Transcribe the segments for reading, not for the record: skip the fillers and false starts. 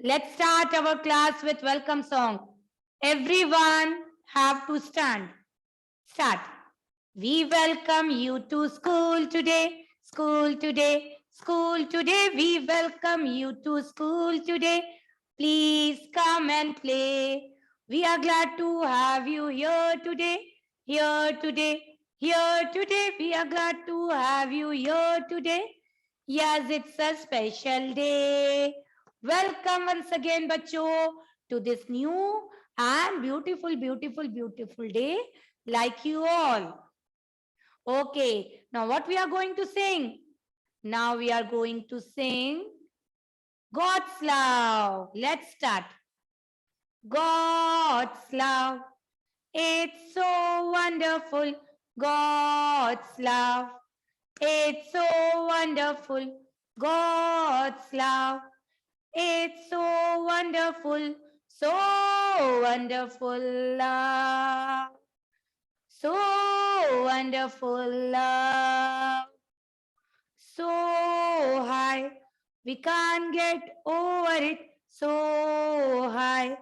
Let's start our class with welcome song. Everyone have to stand. Start. We welcome you to school today. School today. School today. We welcome you to school today. Please come and play. We are glad to have you here today. Here today. Here today. We are glad to have you here today. Yes, it's a special day. Welcome once again, बच्चों, to this new and beautiful day like you all. Okay, now what we are going to sing? Now we are going to sing God's love. Let's start. God's love. It's so wonderful. God's love. It's so wonderful. God's love. It's so wonderful. So wonderful love. So wonderful love. So high, we can't get over it. So high,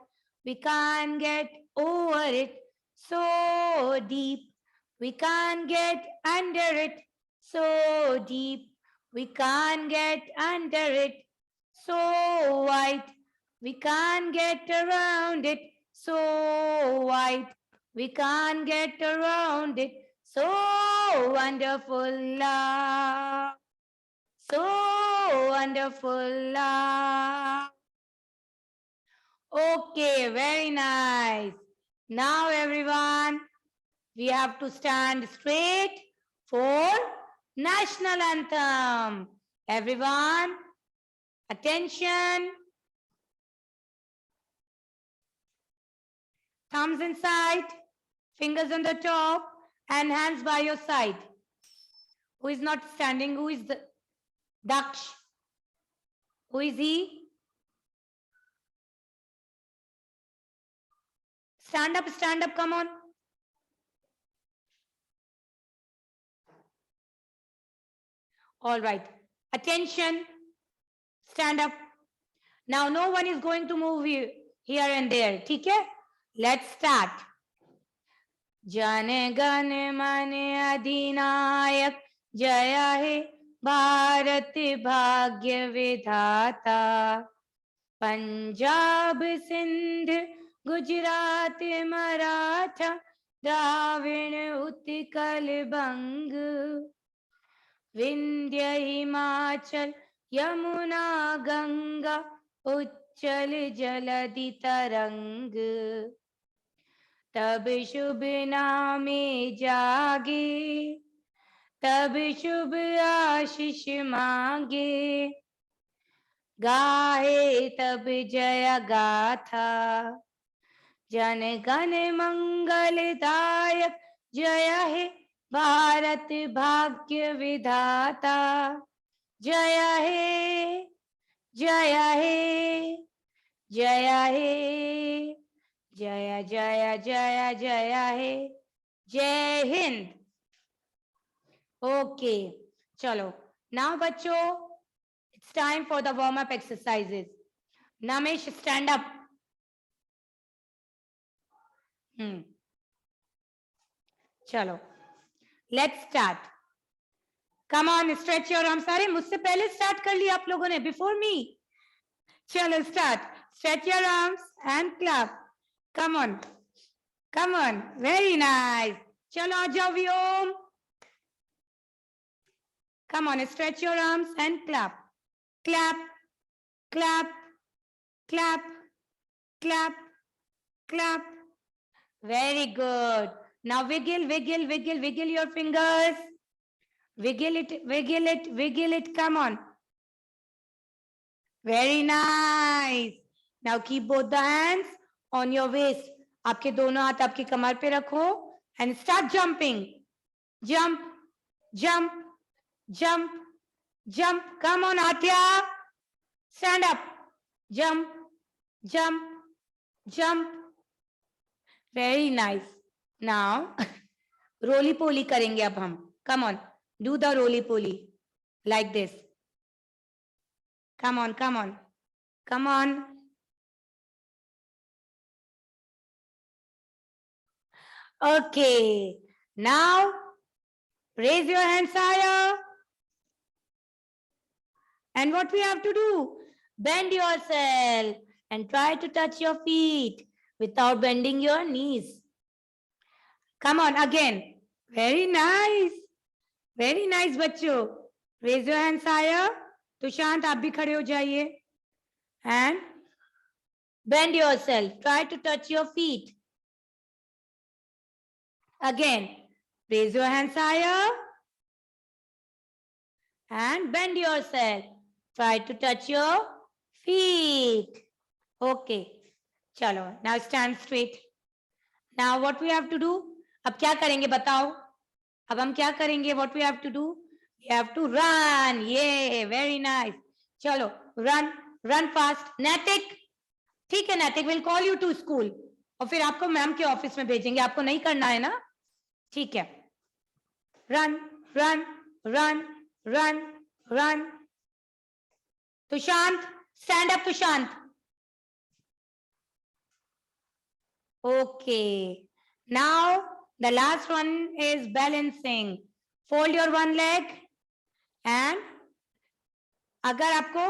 we can't get over it. So deep, we can't get under it. So deep, we can't get under it. So wide, we can't get around it. So wide, we can't get around it. So wonderful love. So wonderful love. Okay, very nice. Now everyone, we have to stand straight for national anthem. Everyone, attention. Thumbs inside, fingers on the top, and hands by your side. Who is not standing? Who is the Daksh? Who is he? Stand up, come on. All right. Attention. Stand up. Now, no one is going to move here and there. Okay? Let's start. Jane Gane Mane Adinayak Jaya He Bharat Bhagya Vidhata Punjab Sindh Gujarat Maratha Dravin Utkal Bang Vindhya Himachal Yamuna Ganga Uchchal Jaladi Tarang तब शुभ नामे जागे तब शुभ आशीष मांगे गाहे तब जय गाथा जन गण मंगलदायक जय हे भारत भाग्य विधाता जय हे जय हे जय हे जय जय जय जय हे जय हिंद. Okay, chalo. Now बच्चों, it's time for the warm up exercises. Namesh, stand up. चलो, let's start. Come on, stretch your arms. सारे मुझसे पहले start कर लिया आप लोगों ने, before me. चलो, start. Stretch your arms and clap. Come on. Come on. Very nice. चलो आ जाओ व्योम. Come on, stretch your arms and clap. Clap, clap, clap, clap, clap. Very good. Now wiggle, wiggle, wiggle, wiggle your fingers. Wiggle it, wiggle it, wiggle it. Come on. Very nice. Now keep both the hands on your waist. आपके दोनों हाथ आपकी कमर पे रखो and start jumping. Jump, jump, jump, jump. Come on, Atya. Stand up. Jump, jump, jump. Very nice. Now, roly poly करेंगे अब हम. Come on, do the roly poly like this. Come on, come on, come on. Okay. Now raise your hands higher. And what we have to do? Bend yourself and try to touch your feet without bending your knees. Come on again. Very nice. Very nice बच्चों. Raise your hands higher. तुशांत आप भी खड़े हो जाइए. And bend yourself. Try to touch your feet. Again. Raise your hands higher. And bend yourself. Try to touch your feet. Okay. Chalo. Now stand straight. Now what we have to do? अब क्या करेंगे बताओ? अब हम क्या करेंगे? What we have to do? We have to run. Yeah, very nice. चलो, run fast. नैतिक, ठीक है नैतिक, we'll call you to school. और फिर आपको मैम के ऑफिस में भेजेंगे. आपको नहीं करना है ना? ठीक है. Run, run, run, run, run. तुशांत, stand up तुशांत. Okay. Now the last one is balancing. Fold your one leg and अगर आपको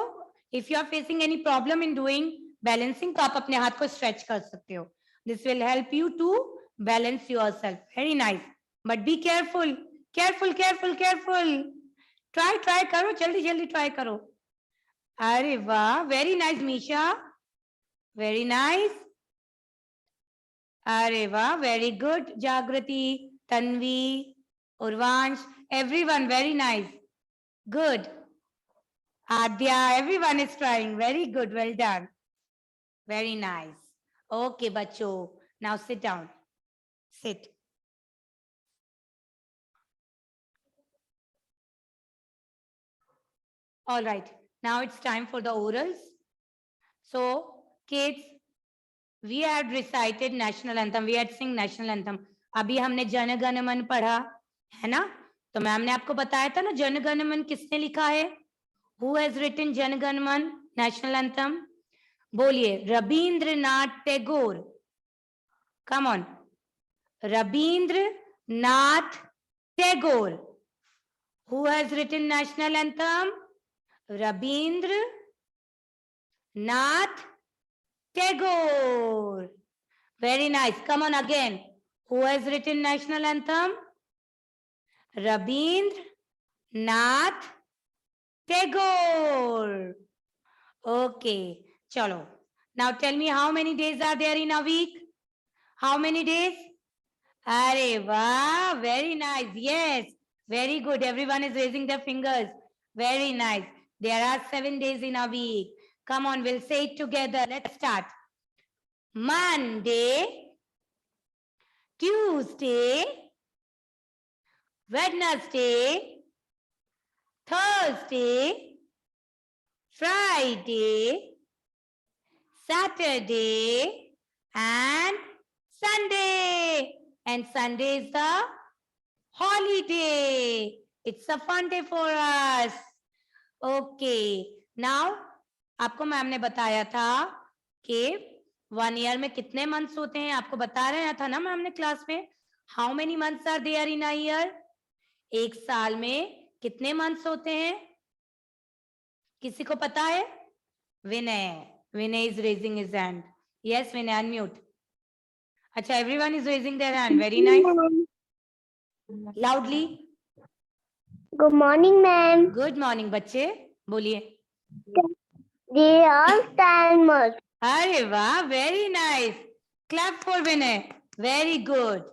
if you are facing any problem in doing balancing तो आप अपने हाथ को stretch कर सकते हो. This will help you to balance yourself. Very nice. But be careful. Careful, careful, careful. Try करो, जल्दी जल्दी try करो. अरे वाह, very nice Misha. Very nice. अरे वाह, very good. Jagrati, Tanvi, Urvansh, everyone, very nice. Good. Adya, everyone is trying. Very good. Well done. Very nice. Okay, bacho. Now sit down. Sit. All right. Now it's time for the orals. So, kids, we had recited national anthem. We had sing national anthem. अभी हमने जन गण मन पढ़ा है ना? तो ma'am ने आपको बताया था ना जन गण मन किसने लिखा है? Who has written Jana Gana मन national anthem? बोलिए Rabindranath Tagore. Come on. Rabindranath Tagore. Who has written national anthem? Rabindranath Tagore. Very nice. Come on again. Who has written national anthem? Rabindranath Tagore. Okay. Chalo. Now tell me how many days are there in a week? How many days? Arey wow, very nice. Yes, very good. Everyone is raising their fingers. Very nice. There are 7 days in a week. Come on, we'll say it together. Let's start. Monday, Tuesday, Wednesday, Thursday, Friday, Saturday, and Sunday. And Sunday is the holiday. It's a fun day for us. Okay. Now, आपको ma'am ने बताया था कि 1 year में कितने months होते हैं. आपको बता रहा था ना मैम ने क्लास में. How many months are there in a year? एक साल में कितने months होते हैं? किसी को पता है? Vinay. Vinay is raising his hand. Yes, Vinay, unmute. अच्छा, everyone is raising their hand. Very nice. Loudly. Good morning, ma'am. Good morning, बच्चे. बोलिए. They are 10 months. अरे वाह, very nice. Clap for Vinay. Very good.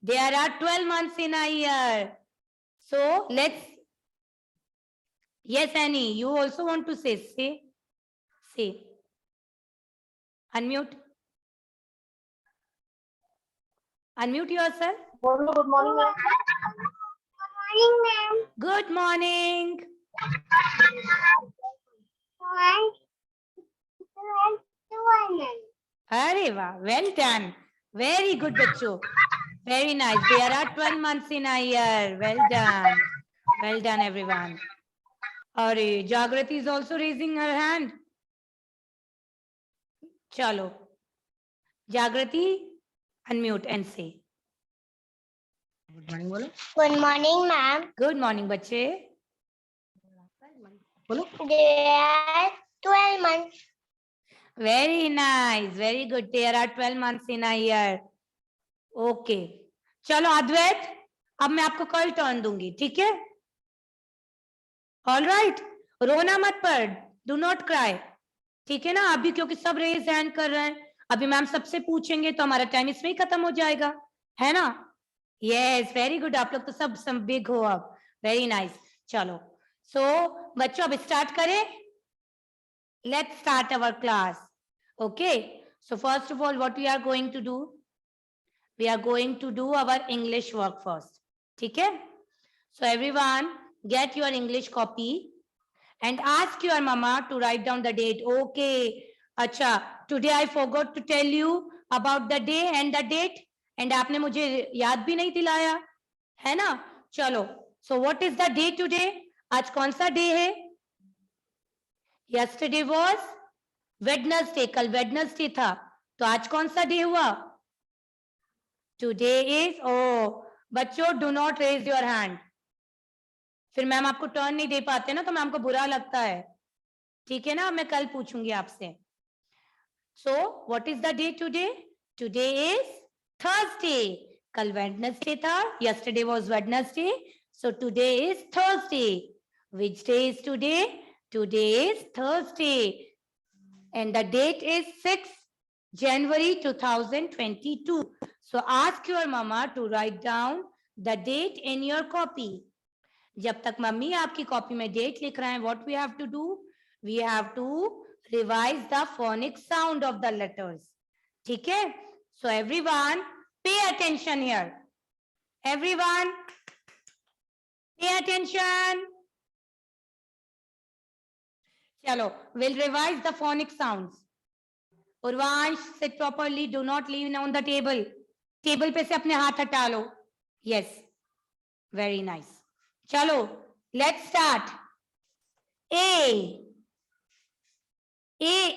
There are 12 months in a year. So let's. Yes, Annie, you also want to say. Say. Unmute. Unmute yourself. Good morning, ma'am. Good morning, ma'am. Good morning. अरे वाह, well done. Very good, बच्चों. Very nice. There are 12 months in a year. Well done. Well done, everyone. अरे, Jagrati is also raising her hand. चलो. Jagrati, unmute and say. Good morning बोलो। Good morning, ma'am. Good morning बच्चे बोलो। There are 12 months. Very nice, very good. There are 12 months in a year. Okay, चलो अद्वैत, अब मैं आपको कल turn दूंगी, ठीक है? ऑल राइट, रोना मत पर, डू नॉट क्राई, ठीक है ना? अभी क्योंकि सब रेज हैंड कर रहे हैं, अभी मैम सबसे पूछेंगे तो हमारा टाइम इसमें ही खत्म हो जाएगा, है ना? Yes, very good. आप लोग तो सब बिग हो अब। Very nice. चलो, सो बच्चों अब स्टार्ट करें। Let's start our class. Okay, so first of all what we are going to do, we are going to do our English work first. ठीक है? So everyone get your English copy and ask your mama to write down the date. Okay. अच्छा, today I forgot to tell you about the day and the date and आपने मुझे याद भी नहीं दिलाया, है ना? चलो, so what is the day today? आज कौन सा डे है? Yesterday was Wednesday, कल Wednesday था, तो आज कौन सा डे हुआ? Today is, oh, बच्चों do not raise your hand. फिर मैम आपको टर्न नहीं दे पाते ना, तो मैम को बुरा लगता है, ठीक है ना? मैं कल पूछूंगी आपसे. So what is the day today? Today is Thursday. कल Wednesday था, yesterday was Wednesday, so today is Thursday. Which day is today? Today is Thursday, and the date is 6 January 2022. So ask your mama to write down the date in your copy. जब तक mummy आपकी copy में date लिख रहे हैं, what we have to do? We have to revise the phonic sound of the letters. ठीक है? So everyone pay attention here. Everyone pay attention. चलो, we'll revise the phonic sounds. Urvansh, sit properly. Do not lean on the table. Table पे से अपने हाथ हटा लो. Yes, very nice. चलो, let's start. A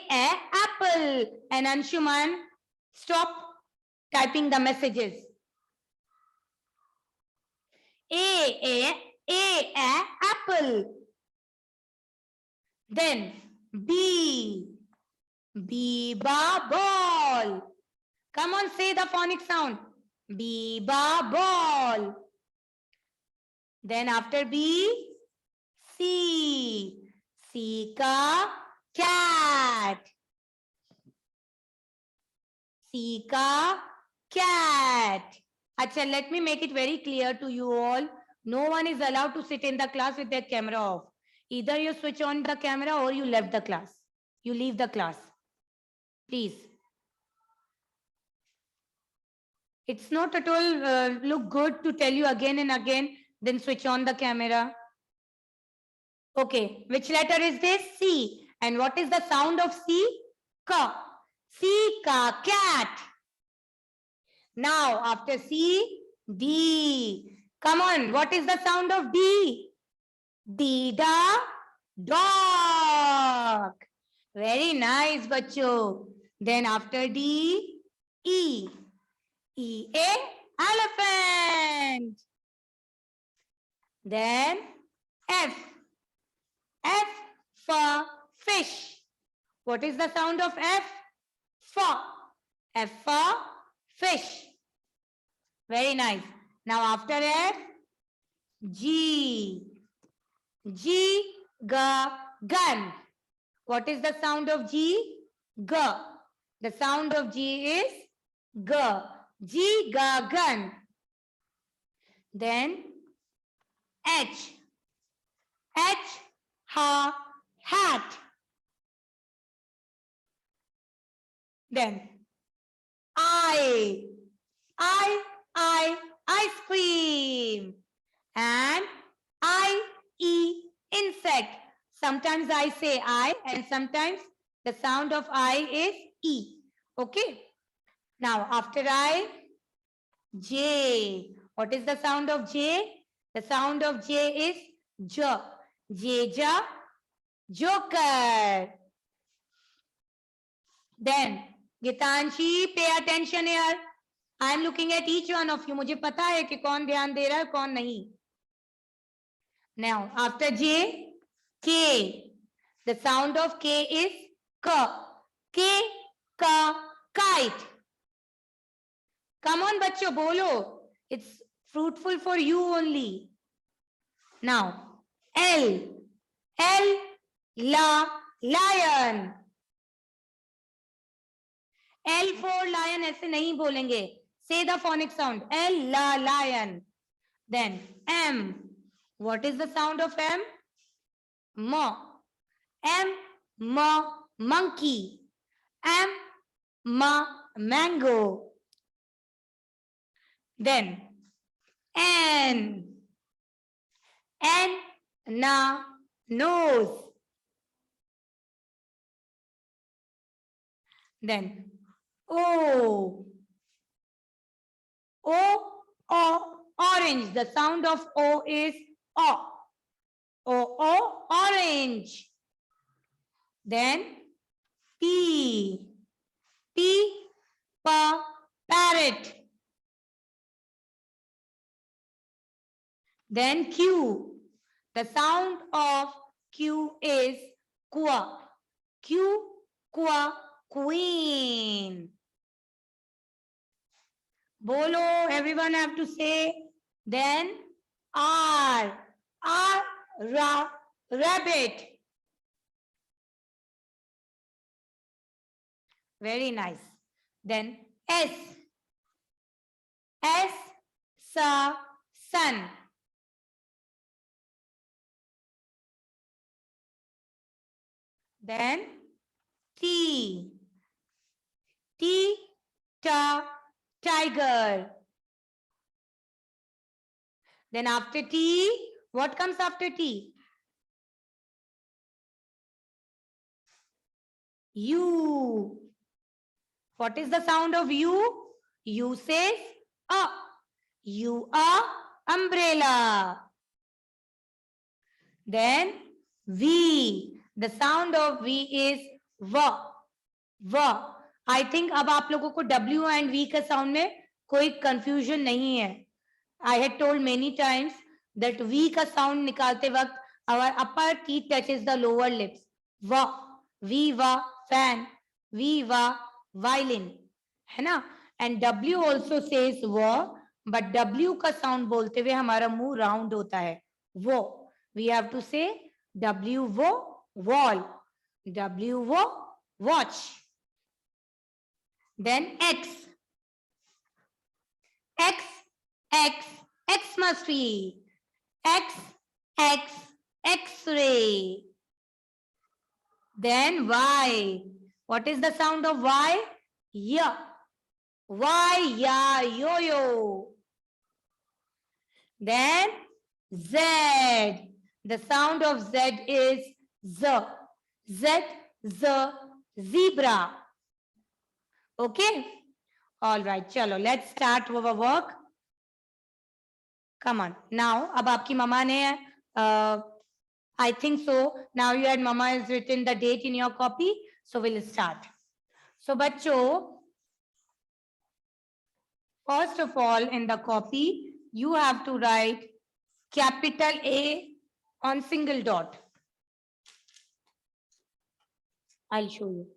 apple. And Anshuman, stop typing the messages. A apple. Then B ba ball. Come on, say the phonic sound. B ba ball. Then after B, C ka cat. C ka cat. Acha, let me make it very clear to you all. No one is allowed to sit in the class with their camera off. Either you switch on the camera or you left the class. You leave the class. Please. It's not at all look good to tell you again and again, then switch on the camera. Okay, which letter is this? C. And what is the sound of C? Ka. C ka cat. Now after C, D. Come on, what is the sound of D? D da dog. Very nice, bacho. Then after D, E. E a elephant. Then F. F for fish. What is the sound of F? For. F for fish. Very nice. Now after F, G. G ga gun. What is the sound of G? G. The sound of G is G. G ga gun. Then H. H ha hat. Then I ice cream. And insect. Sometimes I say I and sometimes the sound of I is E. Okay. Now after I, J. What is the sound of J? The sound of J is J. J ja, joker. Then Gitanshi, pay attention here. I am looking at each one of you, मुझे पता है कि कौन ध्यान दे रहा है कौन नहीं. नाउ आफ्टर जे, के. The sound of K is K. K, Ka, kite. Come on, बच्चों, बोलो. It's fruitful for you only. Now, L. L, la, lion. L for lion ऐसे नहीं बोलेंगे. Say the phonic sound. L, la, lion. Then M. What is the sound of M? M. M, ma, monkey. M, ma, mango. Then N. N, na, nose. Then O. O, orange. The sound of O is O. O, orange. Then P. P, pa, parrot. Then Q. The sound of Q is qua. Q, qua, queen. Bolo, everyone have to say. Then R. R, ra, rabbit. Very nice. Then S. S, sa, sun. Then T. T, ta, tiger. Then after T, what comes after T? U. What is the sound of U? U says a. U are umbrella. Then V. The sound of V is V. V. I think अब आप लोगों को W and V के sound में कोई confusion नहीं है. I had told many times that V का sound निकालते वक्त our upper teeth touches the lower lips. V. V, va, fan. V, va, violin. है ना? And W also says V, but W का sound बोलते हुए हमारा मुंह round होता है. वो. We have to say W, वो, wall. W, वो, watch. Then X. X, X, Xmas tree. X, X, X-ray. Then Y. What is the sound of Y? Ya. Y, ya, yo-yo. Then Z. The sound of Z is Z. Z, Z, zebra. Okay? All right, chalo, let's start our work. Come on. Now, अब आपकी मम्मा ने I think so. Now you and mama has written the date in your copy. So we'll start. So बच्चों, first of all in the copy, you have to write capital A on single dot. I'll show you.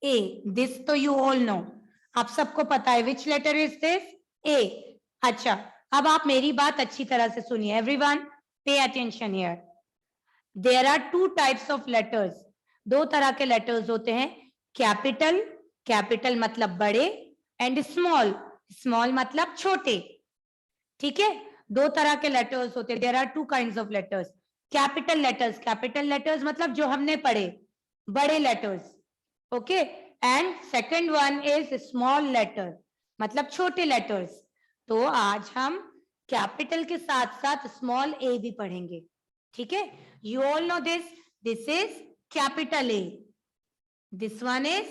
A. This तो you all know. आप सबको पता है. Which letter is this? A. अच्छा. अब आप मेरी बात अच्छी तरह से सुनिए. Everyone, pay attention here. There are two types of letters. दो तरह के letters होते हैं. Capital, capital मतलब बड़े, and small, small मतलब छोटे. ठीक है? दो तरह के letters होते हैं. There are two kinds of letters. Capital letters, capital letters मतलब जो हमने पढ़े, बड़े letters. Okay? And second one is small letter, मतलब छोटे letters. तो आज हम capital के साथ साथ small a भी पढ़ेंगे. ठीक है? You all know this. This is capital A. This one is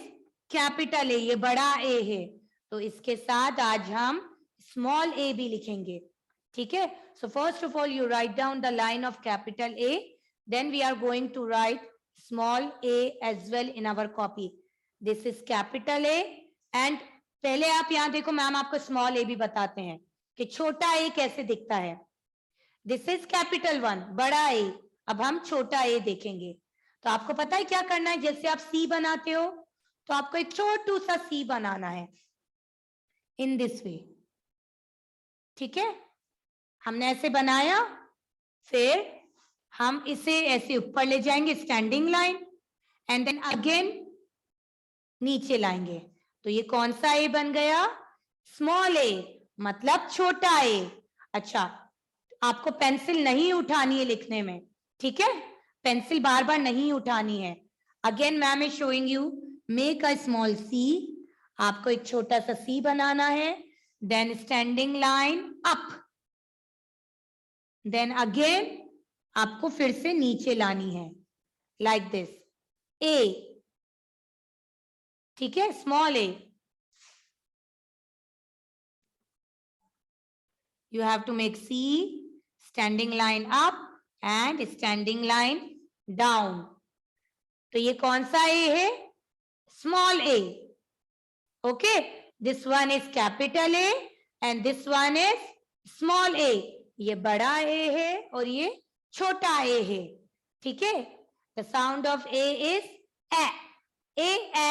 capital A. ये बड़ा A है. तो इसके साथ आज हम small a भी लिखेंगे. ठीक है? So first of all, you write down the line of capital A. Then we are going to write small a as well in our copy. This is capital A and पहले आप यहाँ देखो, ma'am आपको small ए भी बताते हैं कि छोटा ए कैसे दिखता है. दिस इज कैपिटल 1, बड़ा ए. अब हम छोटा ए देखेंगे. तो आपको पता है क्या करना है, जैसे आप सी बनाते हो तो आपको एक छोटू सा सी बनाना है इन दिस वे. ठीक है, हमने ऐसे बनाया, फिर हम इसे ऐसे ऊपर ले जाएंगे standing line and then again नीचे लाएंगे. तो ये कौन सा ए बन गया? स्मॉल ए, मतलब छोटा ए. अच्छा, आपको पेंसिल नहीं उठानी है लिखने में. ठीक है, पेंसिल बार बार नहीं उठानी है. Again ma'am is showing you, make a small C. आपको एक छोटा सा सी बनाना है, then standing line up, then again आपको फिर से नीचे लानी है लाइक दिस ए. ठीक है, small A. You have to make C, standing line up and standing line down. तो ये कौन सा A है? Small a. Okay, this one is capital A and this one is small a. ये बड़ा A है और ये छोटा A है. ठीक है, the sound of A is A. A,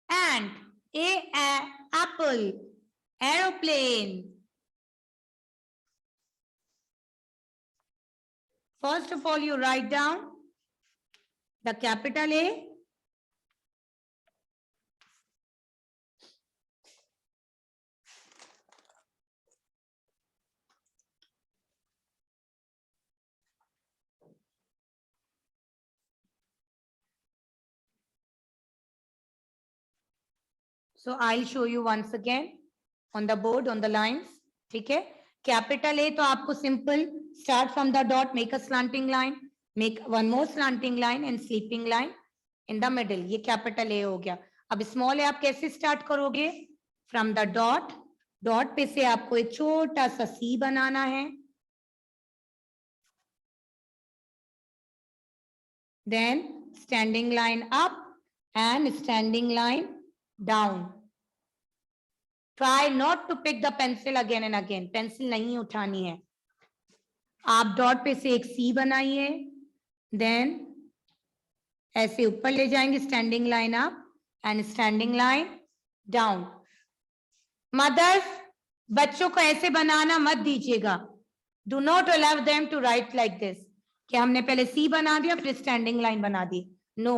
ant. A, apple. Aeroplane. First of all, you write down the capital A. So I'll show you once again on the board, on the lines. ठीक है, capital A तो आपको simple start from the dot, make a slanting line, make one more slanting line and sleeping line in the middle. ये capital A हो गया. अब small ए आप कैसे स्टार्ट करोगे? फ्रॉम द डॉट, डॉट पे से आपको एक छोटा सा सी बनाना है, then standing line up and standing line down. Try not to pick the pencil again and again. Pencil नहीं उठानी है. आप डॉट पे से एक सी बनाइए, देन ऐसे ऊपर ले जाएंगे standing line up and standing line down. Mothers, बच्चों को ऐसे बनाना मत दीजिएगा. Do not allow them to write like this कि हमने पहले सी बना दिया फिर स्टैंडिंग लाइन बना दी. नो.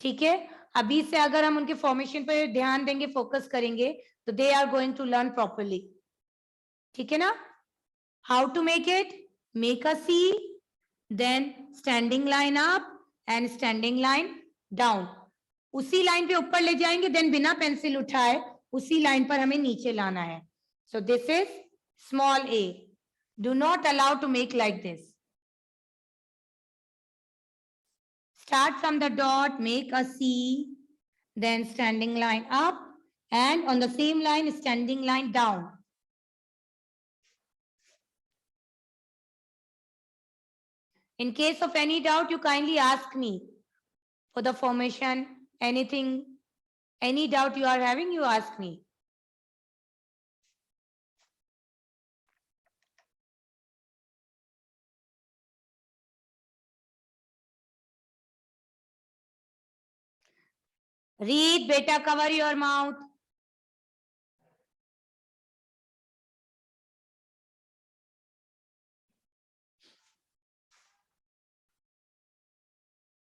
ठीक है, अभी से अगर हम उनके फॉर्मेशन पर ध्यान देंगे, फोकस करेंगे, तो they are going to learn properly. ठीक है ना? How to make it? Make a C, then standing line up and standing line down. उसी लाइन पे ऊपर ले जाएंगे, देन बिना पेंसिल उठाए उसी लाइन पर हमें नीचे लाना है. So this is small a. Do not allow to make like this. Start from the dot, make a C, then standing line up, and on the same line, standing line down. In case of any doubt, you kindly ask me for the formation, anything, any doubt you are having, you ask me. Read, beta, cover your mouth.